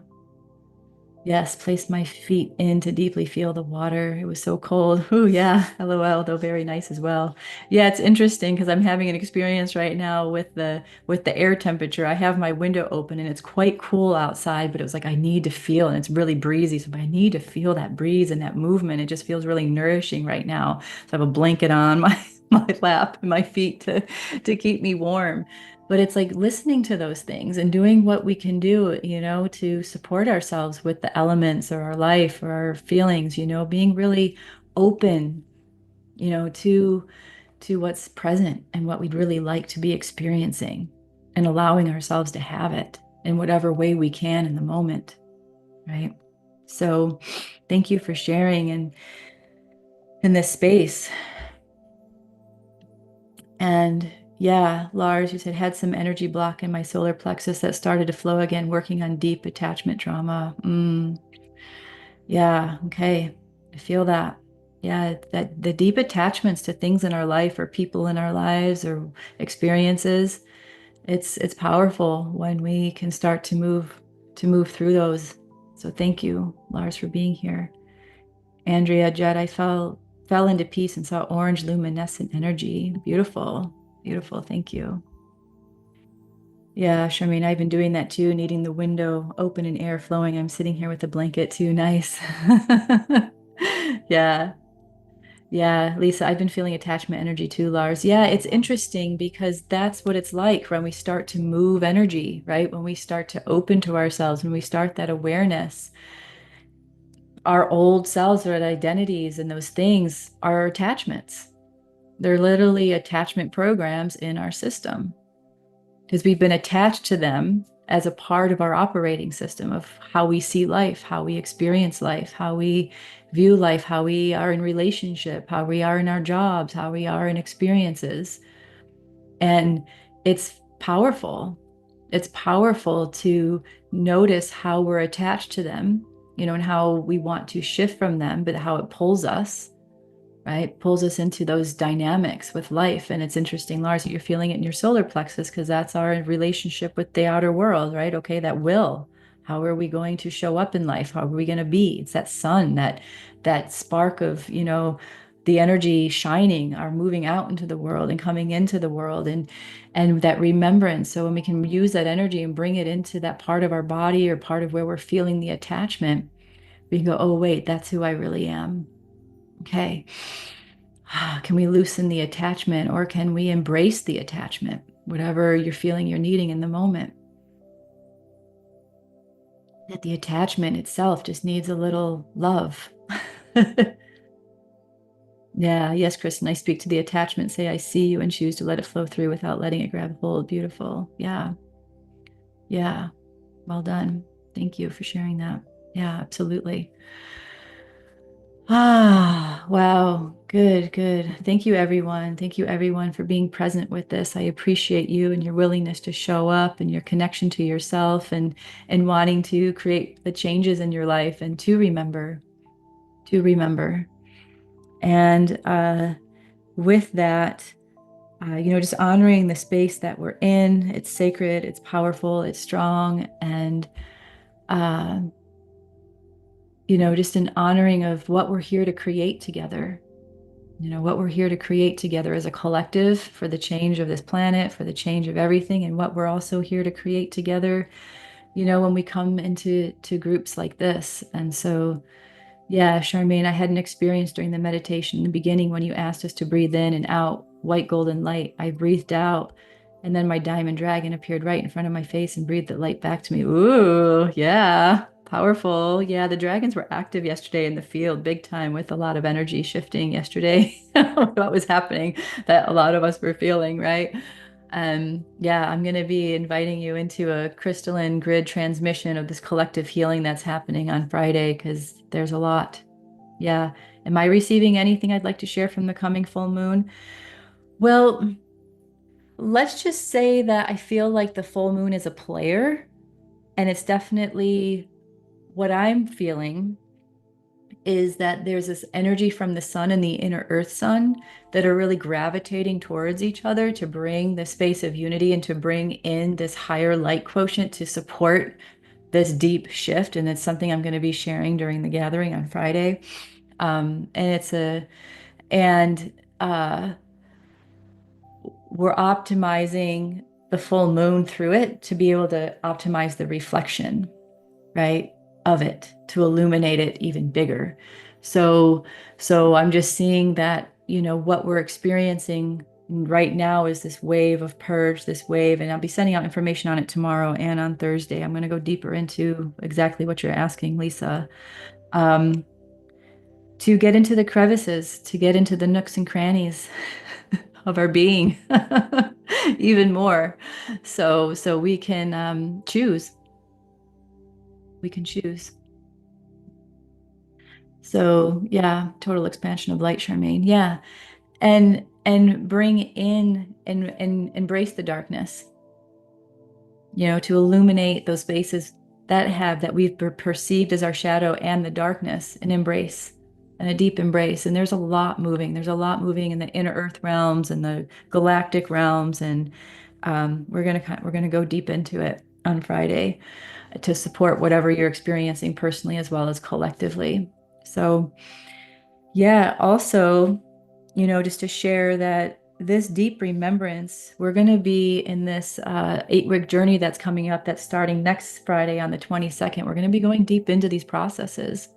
Yes, place my feet in to deeply feel the water. It was so cold. Oh, yeah. LOL, though very nice as well. Yeah, it's interesting because I'm having an experience right now with the air temperature. I have my window open and it's quite cool outside, but it was like I need to feel, and it's really breezy. So I need to feel that breeze and that movement. It just feels really nourishing right now. So I have a blanket on my my lap and my feet to keep me warm. But it's like listening to those things and doing what we can do, to support ourselves with the elements or our life or our feelings, being really open, to what's present and what we'd really like to be experiencing and allowing ourselves to have it in whatever way we can in the moment, right? So thank you for sharing in this space. And yeah, Lars, you said had some energy block in my solar plexus that started to flow again, working on deep attachment trauma. Yeah, okay. I feel that. Yeah, that the deep attachments to things in our life or people in our lives or experiences, it's powerful when we can start to move through those. So thank you, Lars, for being here. Andrea, Jed, I fell into peace and saw orange luminescent energy. Beautiful. Beautiful. Thank you. Yeah, Charmaine, I've been doing that too, needing the window open and air flowing. I'm sitting here with a blanket too. Nice. Yeah. Yeah, Lisa, I've been feeling attachment energy too, Lars. Yeah, it's interesting because that's what it's like when we start to move energy, right? When we start to open to ourselves, when we start that awareness, our old selves or identities and those things are attachments. They're literally attachment programs in our system because we've been attached to them as a part of our operating system of how we see life, how we experience life, how we view life, how we are in relationship, how we are in our jobs, how we are in experiences. And it's powerful. It's powerful to notice how we're attached to them, and how we want to shift from them, but how it pulls us, right? Pulls us into those dynamics with life. And it's interesting, Lars, that you're feeling it in your solar plexus because that's our relationship with the outer world, right? Okay, that will. How are we going to show up in life? How are we going to be? It's that sun, that spark of, the energy shining, are moving out into the world and coming into the world, and that remembrance. So when we can use that energy and bring it into that part of our body or part of where we're feeling the attachment, we can go, oh, wait, that's who I really am. Okay. Can we loosen the attachment or can we embrace the attachment, whatever you're feeling you're needing in the moment? That the attachment itself just needs a little love. Yeah, yes, Kristen, I speak to the attachment, say I see you and choose to let it flow through without letting it grab hold. Beautiful. Yeah. Yeah. Well done. Thank you for sharing that. Yeah, absolutely. Wow. Good, good. Thank you, everyone. Thank you, everyone, for being present with this. I appreciate you and your willingness to show up and your connection to yourself and wanting to create the changes in your life and to remember, to remember. And with that, just honoring the space that we're in. It's sacred, it's powerful, it's strong, and uh, just an honoring of what we're here to create together. What we're here to create together as a collective for the change of this planet, for the change of everything, and what we're also here to create together, when we come into groups like this. And so, yeah, Charmaine, I had an experience during the meditation in the beginning when you asked us to breathe in and out white golden light. I breathed out, and then my diamond dragon appeared right in front of my face and breathed the light back to me. Ooh, yeah, Powerful. Yeah, the dragons were active yesterday in the field, big time, with a lot of energy shifting yesterday. What was happening that a lot of us were feeling, right? Yeah, I'm going to be inviting you into a crystalline grid transmission of this collective healing that's happening on Friday because there's a lot. Yeah. Am I receiving anything I'd like to share from the coming full moon? Well, let's just say that I feel like the full moon is a player, and it's definitely what I'm feeling is that there's this energy from the sun and the inner earth sun that are really gravitating towards each other to bring the space of unity and to bring in this higher light quotient to support this deep shift. And it's something I'm going to be sharing during the gathering on Friday. And it's a, and we're optimizing the full moon through it to be able to optimize the reflection, right, of it, to illuminate it even bigger. So, so I'm just seeing that, what we're experiencing right now is this wave of purge, this wave, and I'll be sending out information on it tomorrow and on Thursday. I'm going to go deeper into exactly what you're asking, Lisa. Um, to get into the crevices, to get into the nooks and crannies of our being even more. So we can choose. We can choose. So yeah, total expansion of light, Charmaine. Yeah. And bring in and embrace the darkness, to illuminate those spaces that we've perceived as our shadow and the darkness, and embrace, and a deep embrace. And there's a lot moving. There's a lot moving in the inner earth realms and the galactic realms. And we're gonna go deep into it on Friday to support whatever you're experiencing personally as well as collectively. So yeah, also, just to share that this deep remembrance, we're going to be in this 8-week journey that's coming up, that's starting next Friday on the 22nd. We're going to be going deep into these processes.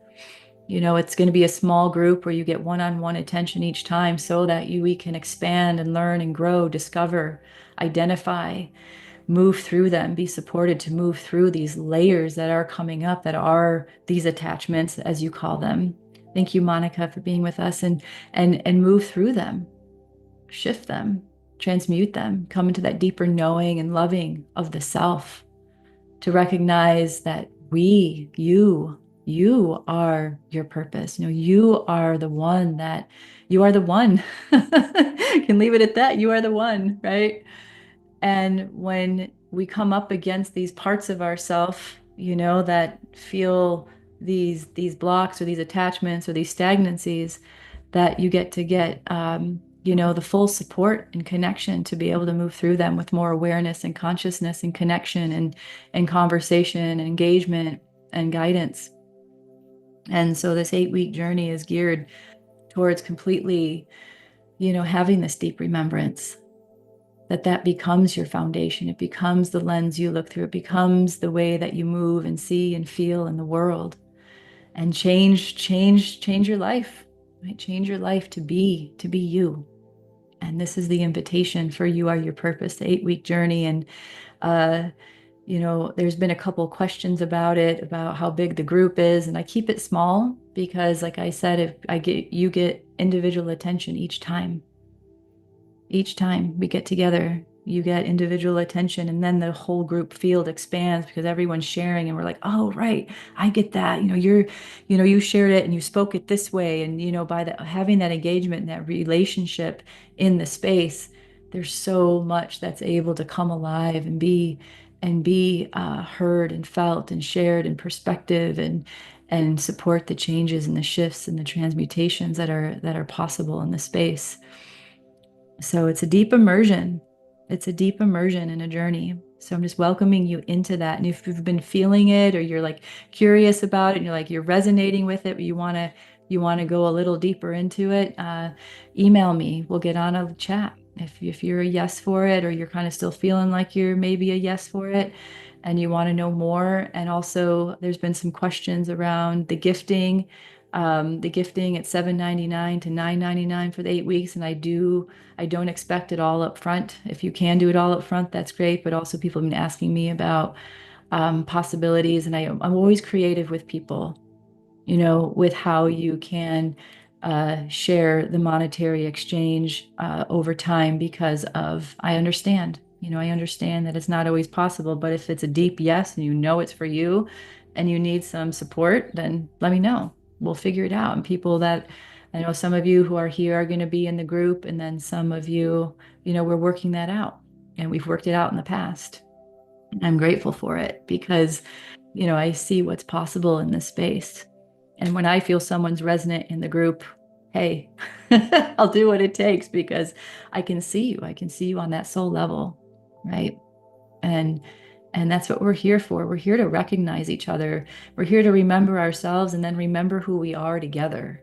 It's going to be a small group where you get one-on-one attention each time so that we can expand and learn and grow, discover, identify, move through them, be supported to move through these layers that are coming up, that are these attachments, as you call them. Thank you, Monica, for being with us, and move through them, shift them, transmute them, come into that deeper knowing and loving of the self, to recognize that you are your purpose. You are the one that you are the one. Can leave it at that. You are the one, right? And when we come up against these parts of ourself, that feel these blocks or these attachments or these stagnancies, that you get the full support and connection to be able to move through them with more awareness and consciousness and connection and conversation and engagement and guidance. And so this 8-week journey is geared towards completely, having this deep remembrance, that becomes your foundation. It becomes the lens you look through. It becomes the way that you move and see and feel in the world, and change your life, right? Change your life to be you. And this is the invitation for You Are Your Purpose, the 8-week journey. And there's been a couple questions about it, about how big the group is, and I keep it small because, like I said, if you get individual attention each time. Each time we get together, you get individual attention, and then the whole group field expands because everyone's sharing, and we're like, oh, right, I get that. You shared it and you spoke it this way. And, by having that engagement and that relationship in the space, there's so much that's able to come alive and be heard and felt and shared in perspective, and support the changes and the shifts and the transmutations that are possible in the space. So it's a deep immersion. It's a deep immersion in a journey. So I'm just welcoming you into that. And if you've been feeling it, or you're like curious about it, and you're resonating with it, but you want to go a little deeper into it, email me. We'll get on a chat. If you're a yes for it, or you're kind of still feeling like you're maybe a yes for it, and you want to know more. And also, there's been some questions around the gifting. The gifting at $7.99 to $9.99 for the 8 weeks, and I don't expect it all up front. If you can do it all up front, that's great. But also, people have been asking me about possibilities. And I'm always creative with people, you know, with how you can share the monetary exchange over time because of, I understand, you know, I understand that it's not always possible, but if it's a deep yes and you know it's for you and you need some support, then let me know. We'll figure it out. And people that I know, some of you who are here are going to be in the group, and then some of you, you know, we're working that out and we've worked it out in the past. I'm grateful for it because, you know, I see what's possible in this space. And when I feel someone's resonant in the group, hey, I'll do what it takes because I can see you. I can see you on that soul level, right? And and that's what we're here for. We're here to recognize each other. We're here to remember ourselves and then remember who we are together.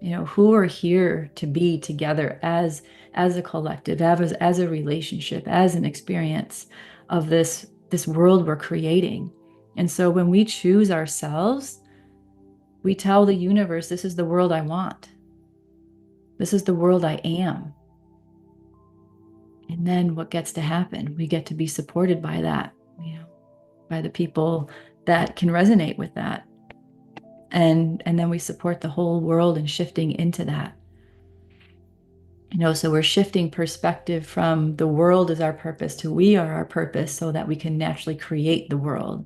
You know, who are here to be together as a collective, as a relationship, as an experience of this world we're creating. And so when we choose ourselves, we tell the universe, this is the world I want. This is the world I am. And then what gets to happen? We get to be supported by that, you know, by the people that can resonate with that. And then we support the whole world in shifting into that. You know, so we're shifting perspective from the world is our purpose to we are our purpose so that we can naturally create the world.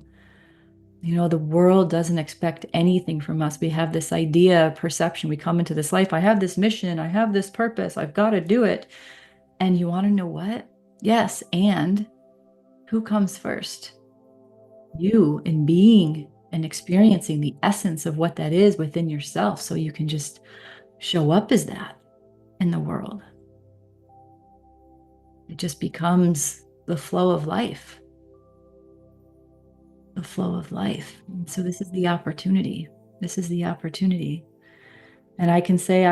You know, the world doesn't expect anything from us. We have this idea, perception. We come into this life. I have this mission. I have this purpose. I've got to do it. And you want to know what? Yes. And who comes first? You, in being and experiencing the essence of what that is within yourself. So you can just show up as that in the world. It just becomes the flow of life. The flow of life. And so this is the opportunity. This is the opportunity. And I can say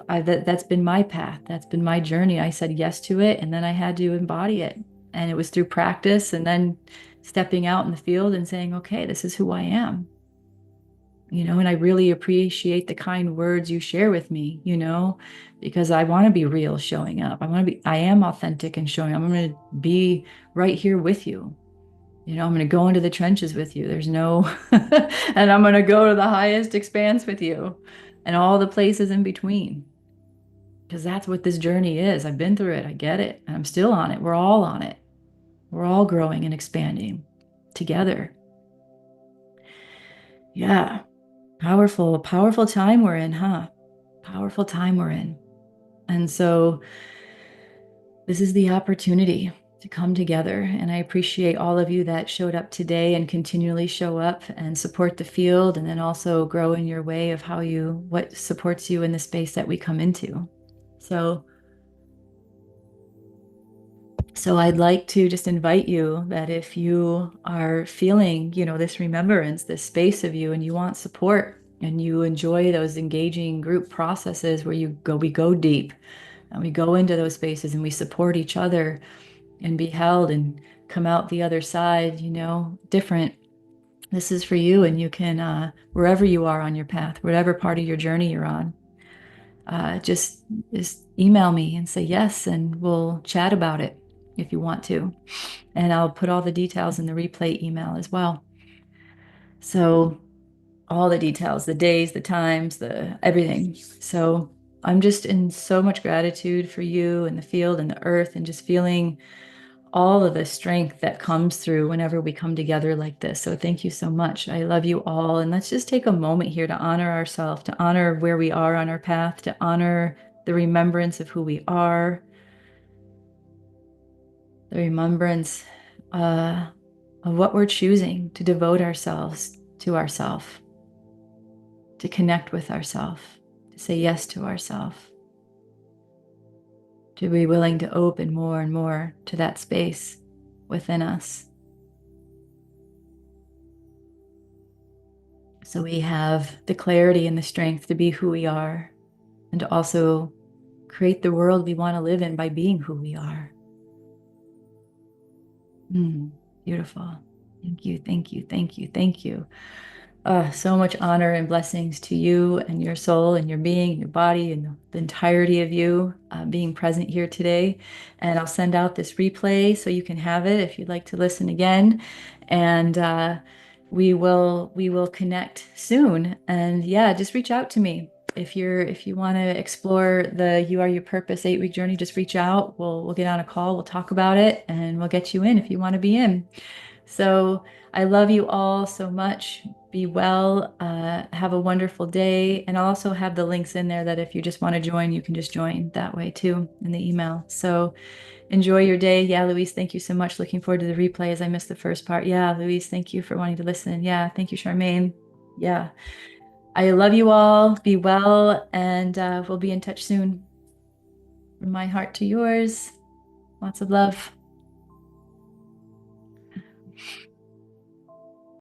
that's been my path. That's been my journey. I said yes to it, and then I had to embody it. And it was through practice and then stepping out in the field and saying, okay, this is who I am. You know, and I really appreciate the kind words you share with me, you know, because I want to be real showing up. I am authentic and showing up. I'm going to be right here with you. You know, I'm going to go into the trenches with you. There's no, and I'm going to go to the highest expanse with you and all the places in between. Because that's what this journey is. I've been through it. I get it. And I'm still on it. We're all on it. We're all growing and expanding together. Yeah. Powerful, powerful time we're in, huh? Powerful time we're in. And so this is the opportunity to come together. And I appreciate all of you that showed up today and continually show up and support the field, and then also grow in your way of what supports you in the space that we come into. So I'd like to just invite you that if you are feeling, you know, this remembrance, this space of you, and you want support and you enjoy those engaging group processes where we go deep and we go into those spaces and we support each other and be held and come out the other side, you know, different. This is for you, and you can, wherever you are on your path, whatever part of your journey you're on, just email me and say yes, and we'll chat about it if you want to. And I'll put all the details in the replay email as well. So all the details, the days, the times, the everything. So I'm just in so much gratitude for you and the field and the earth, and just feeling all of the strength that comes through whenever we come together like this. So thank you so much. I love you all. And let's just take a moment here to honor ourselves, to honor where we are on our path, to honor the remembrance of who we are, the remembrance of what we're choosing to devote ourselves to ourselves, to connect with ourselves, to say yes to ourselves, to be willing to open more and more to that space within us. So we have the clarity and the strength to be who we are, and to also create the world we want to live in by being who we are. Beautiful. Thank you, thank you, thank you, thank you. So much honor and blessings to you and your soul and your being, your body, and the entirety of you being present here today. And I'll send out this replay so you can have it if you'd like to listen again. And we will connect soon. And yeah, just reach out to me. If you want to explore the You Are Your Purpose 8-week journey, just reach out. We'll get on a call, we'll talk about it, and we'll get you in if you want to be in. So I love you all so much. Be well. Have a wonderful day. And I'll also have the links in there that if you just want to join, you can just join that way too in the email. So enjoy your day. Yeah, Louise, thank you so much. Looking forward to the replay as I missed the first part. Yeah, Louise, thank you for wanting to listen. Yeah, thank you, Charmaine. Yeah, I love you all. Be well. And we'll be in touch soon. From my heart to yours. Lots of love.